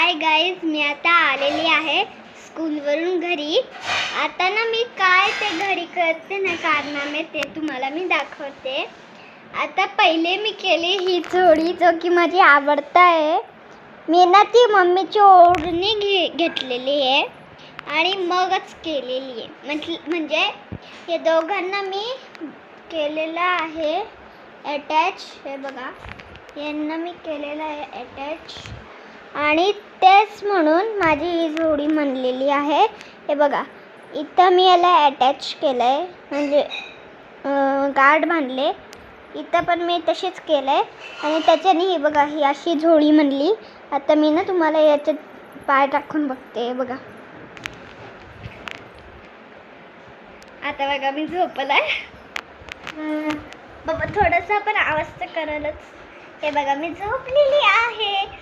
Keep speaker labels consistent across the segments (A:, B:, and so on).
A: Hi guys, मी आता आलेली आहे स्कूलवरून घरी. आता ना मी काय ते घरी करते ना कारनामे ते तुम्हाला मी दाखवते. आता पहिले मी केली ही जोडी जो की माझी आवडता आहे. मी ना ती मम्मीची ओढणी घेतलेली आहे आणि मगच केलेली आहे. म्हणजे हे दोघांना मी केलेलं आहे अटॅच. हे बघा, यांना मी केलेलं आहे अटॅच आणि तेच म्हणून माझी ही जोडी म्हणलेली आहे. हे बघा, इथं मी याला अटॅच केलं आहे, म्हणजे गार्ड बांधले. इथं पण मी तसेच केलं आहे आणि त्याच्याने ही बघा ही अशी जोडी म्हणली. आता मी ना तुम्हाला याच्यात पाय टाकून बघते. बघा, आता बघा मी झोपला आहे. बाबा थोडासा पण आवाज तर करालच. हे बघा मी झोपलेली आहे.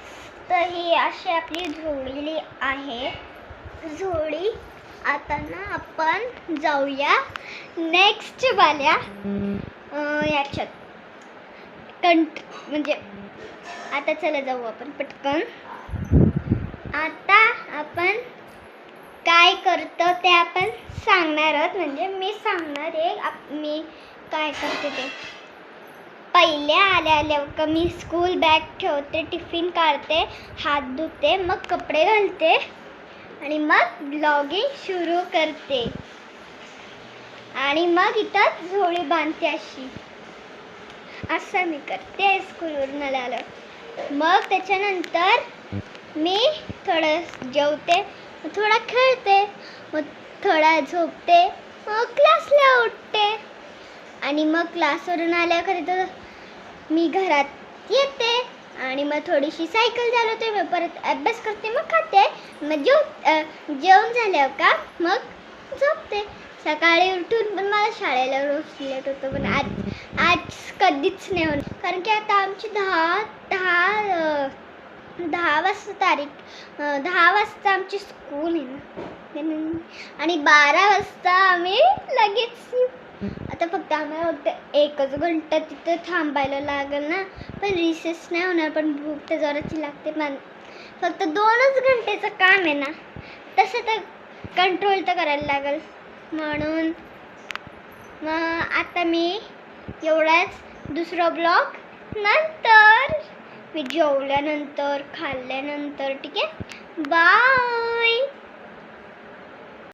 A: तर ही अशी आपली जोडलेली आहे जोडी. आता ना आपण जाऊया नेक्स्ट वाल्या याच्यात म्हणजे आता चला जाऊ आपण पटकन. आता आपण काय करतो ते आपण सांगणार आहोत. म्हणजे मी सांगणार आहे मी काय करते ते. पहिले आल्या मी स्कूल बॅग ठेवते, टिफिन काढते, हात धुते, मग कपडे घालते आणि मग ब्लॉगिंग सुरू करते आणि मग इथं झोळी बांधते. असं मी करते स्कूलवरून आल्यावर. मग त्याच्यानंतर मी थोडं जेवते, थोडा खेळते, मग थोडा झोपते, मग क्लासला उठते आणि मग क्लासवरून आल्यावर तर मी घरात येते आणि मग थोडीशी सायकल चालवते, मग परत अभ्यास करते, मग खाते, मग जेवण झाल्यावर का मग झोपते. सकाळी उठून पण मला शाळेला रोज लेट होतं, पण आज कधीच नाही होणार. कारण की आता आमची 10 वाजता आमची स्कूल आहे ना आणि 12 वाजता आम्ही लगेच. आता फक्त आम्हाला 1 घंटा तिथं थांबायला लागेल ना, पण रिसेस नाही होणार, पण भूक तर जोराची लागते. पण फक्त 2च घंटेचं काम आहे ना, तसं तर कंट्रोल तर करायला लागेल. म्हणून मग आता मी एवढाच. दुसरा ब्लॉग नंतर, मी जेवल्यानंतर खाल्ल्यानंतर. ठीक आहे, बाय.